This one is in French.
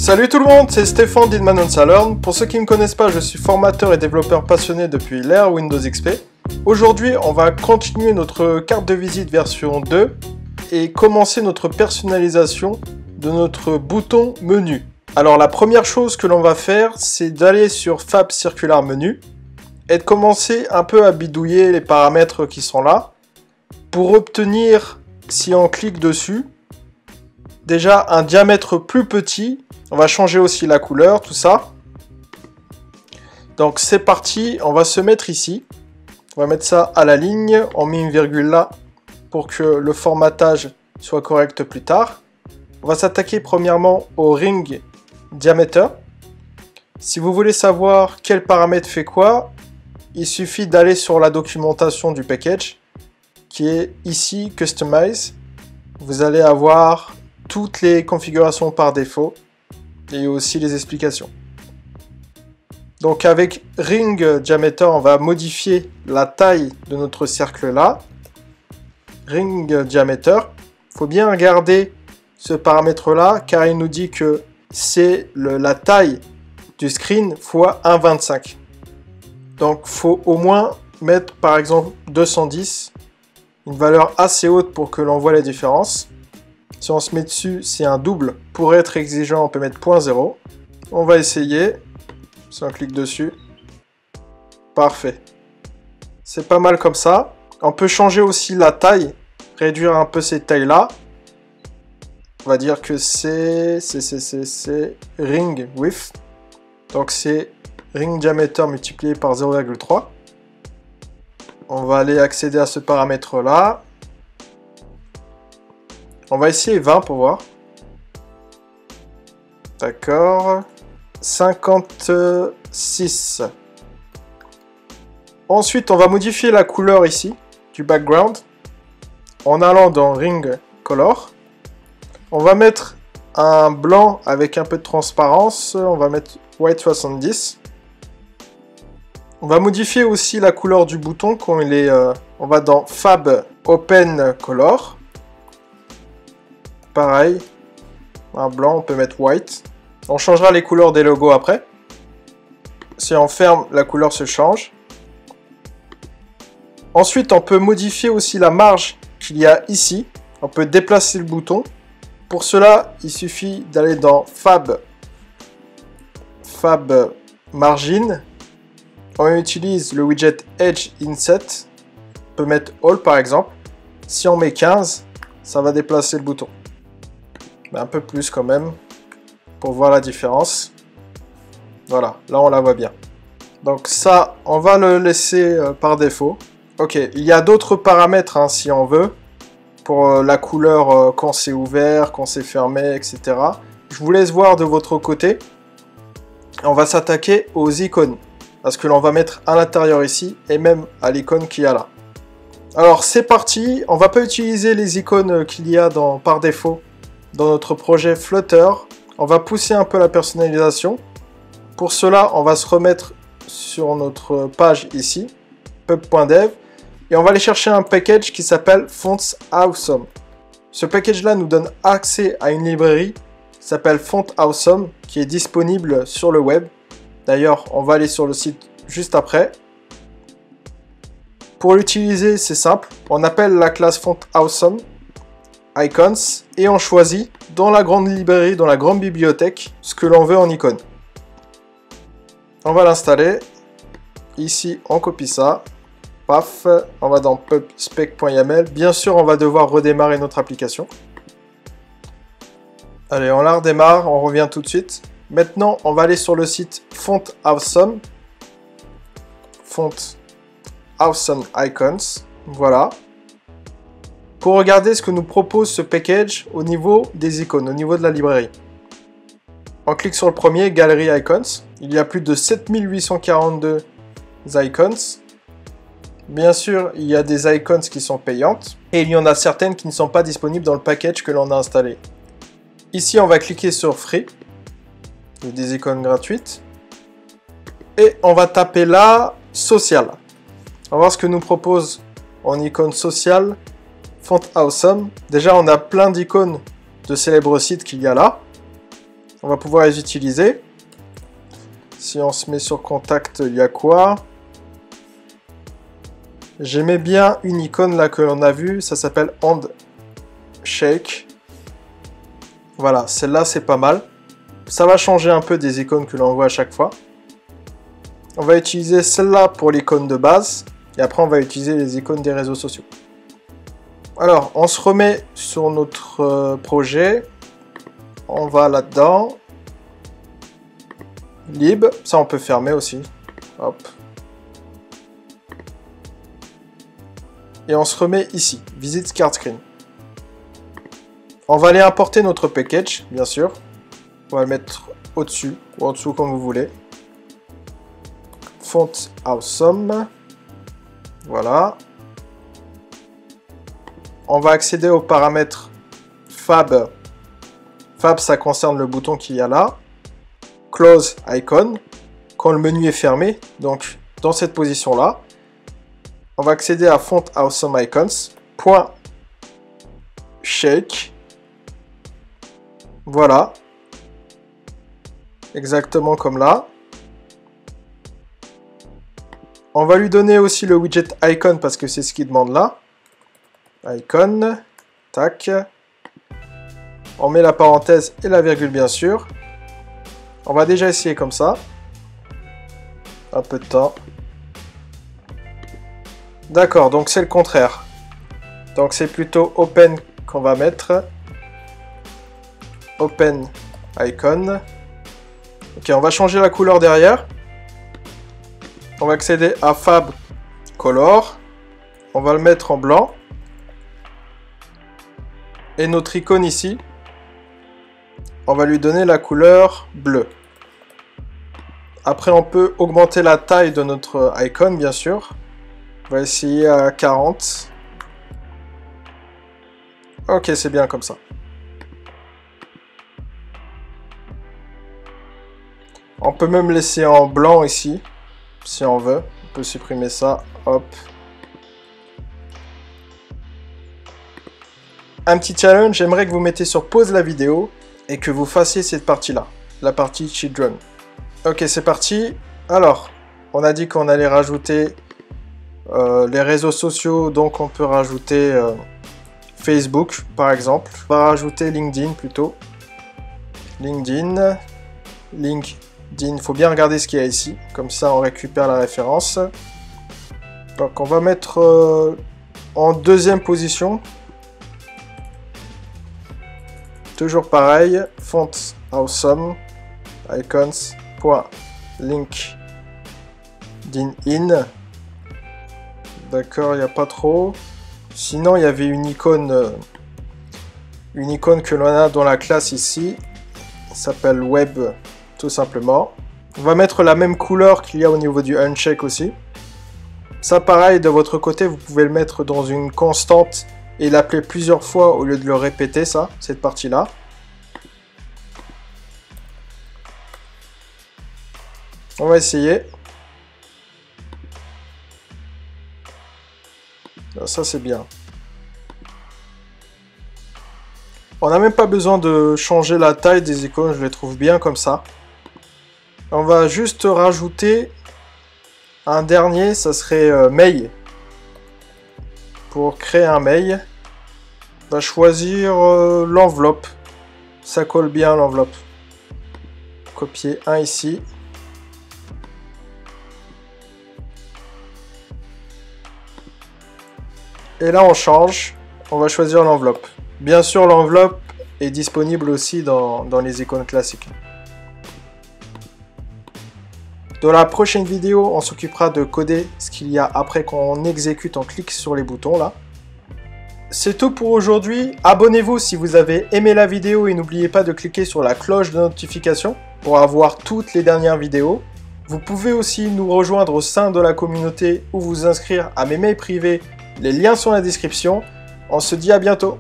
Salut tout le monde, c'est Stéphane d'Inman-on-Learn. Pour ceux qui ne me connaissent pas, je suis formateur et développeur passionné depuis l'ère Windows XP. Aujourd'hui, on va continuer notre carte de visite version 2 et commencer notre personnalisation de notre bouton menu. Alors la première chose que l'on va faire, c'est d'aller sur Fab Circular Menu et de commencer un peu à bidouiller les paramètres qui sont là pour obtenir, si on clique dessus, déjà un diamètre plus petit. On va changer aussi la couleur, tout ça. Donc c'est parti, on va se mettre ici. On va mettre ça à la ligne, on met une virgule là pour que le formatage soit correct plus tard. On va s'attaquer premièrement au ring diameter. Si vous voulez savoir quel paramètre fait quoi, il suffit d'aller sur la documentation du package qui est ici, Customize. Vous allez avoir toutes les configurations par défaut et aussi les explications. Donc avec ring diameter, on va modifier la taille de notre cercle là. Ring diameter, il faut bien regarder ce paramètre là car il nous dit que c'est la taille du screen fois 1,25. Donc il faut au moins mettre par exemple 210, une valeur assez haute pour que l'on voit les différences. Si on se met dessus, c'est un double. Pour être exigeant, on peut mettre 0.0. On va essayer. Si on clique dessus. Parfait. C'est pas mal comme ça. On peut changer aussi la taille. Réduire un peu cette tailles-là. On va dire que c'est ring width. Donc c'est ring diameter multiplié par 0,3. On va aller accéder à ce paramètre-là. On va essayer 20 pour voir. D'accord. 56. Ensuite, on va modifier la couleur ici, du background, en allant dans Ring Color. On va mettre un blanc avec un peu de transparence. On va mettre White 70. On va modifier aussi la couleur du bouton quand il est... on va dans Fab Open Color. Pareil, un blanc, on peut mettre white. On changera les couleurs des logos après. Si on ferme, la couleur se change. Ensuite, on peut modifier aussi la marge qu'il y a ici. On peut déplacer le bouton. Pour cela, il suffit d'aller dans Fab Margin. On utilise le widget Edge Inset. On peut mettre All par exemple. Si on met 15, ça va déplacer le bouton. Un peu plus quand même, pour voir la différence. Voilà, là on la voit bien. Donc ça, on va le laisser par défaut. Ok, il y a d'autres paramètres hein, si on veut, pour la couleur quand c'est ouvert, quand c'est fermé, etc. Je vous laisse voir de votre côté. On va s'attaquer aux icônes, parce que l'on va mettre à l'intérieur ici, et même à l'icône qu'il y a là. Alors c'est parti, on va pas utiliser les icônes qu'il y a par défaut dans notre projet Flutter. On va pousser un peu la personnalisation. Pour cela, on va se remettre sur notre page ici, pub.dev, et on va aller chercher un package qui s'appelle Fonts Awesome. Ce package-là nous donne accès à une librairie qui s'appelle Font Awesome, qui est disponible sur le web. D'ailleurs, on va aller sur le site juste après. Pour l'utiliser, c'est simple. On appelle la classe Font Awesome Icons et on choisit dans la grande librairie, dans la grande bibliothèque, ce que l'on veut en icône. On va l'installer. Ici, on copie ça. Paf, on va dans pubspec.yaml. Bien sûr, on va devoir redémarrer notre application. Allez, on la redémarre, on revient tout de suite. Maintenant, on va aller sur le site Font Awesome. Font Awesome Icons. Voilà. Pour regarder ce que nous propose ce package au niveau des icônes, au niveau de la librairie. On clique sur le premier, Gallery Icons. Il y a plus de 7842 icons. Bien sûr, il y a des icons qui sont payantes. Et il y en a certaines qui ne sont pas disponibles dans le package que l'on a installé. Ici, on va cliquer sur Free. Il y a des icônes gratuites. Et on va taper là, Social. On va voir ce que nous propose en icône sociale. Font Awesome. Déjà, on a plein d'icônes de célèbres sites qu'il y a là. on va pouvoir les utiliser. Si on se met sur contact, il y a quoi? J'aimais bien une icône là que l'on a vue, ça s'appelle Handshake. Voilà, celle-là c'est pas mal. Ça va changer un peu des icônes que l'on voit à chaque fois. On va utiliser celle-là pour l'icône de base. Et après on va utiliser les icônes des réseaux sociaux. Alors, on se remet sur notre projet. On va là-dedans. Lib, ça on peut fermer aussi. Hop. Et on se remet ici, Visit Card Screen. On va aller importer notre package, bien sûr. On va le mettre au-dessus ou en dessous comme vous voulez. Font Awesome. Voilà. On va accéder aux paramètres Fab. Fab, ça concerne le bouton qu'il y a là. Close Icon, quand le menu est fermé, donc dans cette position-là. On va accéder à Font Awesome Icons. .shake. Voilà. Exactement comme là. On va lui donner aussi le widget icon parce que c'est ce qu'il demande là. Icon. Tac. On met la parenthèse et la virgule bien sûr. On va déjà essayer comme ça. Un peu de temps. D'accord, donc c'est le contraire. Donc c'est plutôt open qu'on va mettre. Open icon. Ok, on va changer la couleur derrière. On va accéder à Fab Color. On va le mettre en blanc. Et notre icône ici, on va lui donner la couleur bleue. Après, on peut augmenter la taille de notre icône, bien sûr. On va essayer à 40. Ok, c'est bien comme ça. On peut même laisser en blanc ici, si on veut. On peut supprimer ça. Hop. Un petit challenge, j'aimerais que vous mettez sur pause la vidéo et que vous fassiez cette partie-là, la partie Children. Ok, c'est parti. Alors, on a dit qu'on allait rajouter les réseaux sociaux, donc on peut rajouter Facebook, par exemple. On va rajouter LinkedIn plutôt. LinkedIn. Il faut bien regarder ce qu'il y a ici, comme ça on récupère la référence. Donc on va mettre en deuxième position. Toujours pareil, Font Awesome, Icons, .LinkedIn. D'accord, il n'y a pas trop. Sinon, il y avait une icône que l'on a dans la classe ici. Ça s'appelle Web, tout simplement. On va mettre la même couleur qu'il y a au niveau du Handshake aussi. Ça, pareil, de votre côté, vous pouvez le mettre dans une constante et l'appeler plusieurs fois au lieu de le répéter, ça, cette partie-là. On va essayer. Ça, c'est bien. On n'a même pas besoin de changer la taille des icônes, je les trouve bien comme ça. On va juste rajouter un dernier, ça serait mail. Pour créer un mail, on va choisir l'enveloppe. Ça colle bien l'enveloppe. Copier un ici. Et là on change, on va choisir l'enveloppe. Bien sûr l'enveloppe est disponible aussi dans les icônes classiques. Dans la prochaine vidéo, on s'occupera de coder ce qu'il y a après qu'on exécute, on clique sur les boutons là. C'est tout pour aujourd'hui. Abonnez-vous si vous avez aimé la vidéo et n'oubliez pas de cliquer sur la cloche de notification pour avoir toutes les dernières vidéos. Vous pouvez aussi nous rejoindre au sein de la communauté ou vous inscrire à mes mails privés. Les liens sont dans la description. On se dit à bientôt.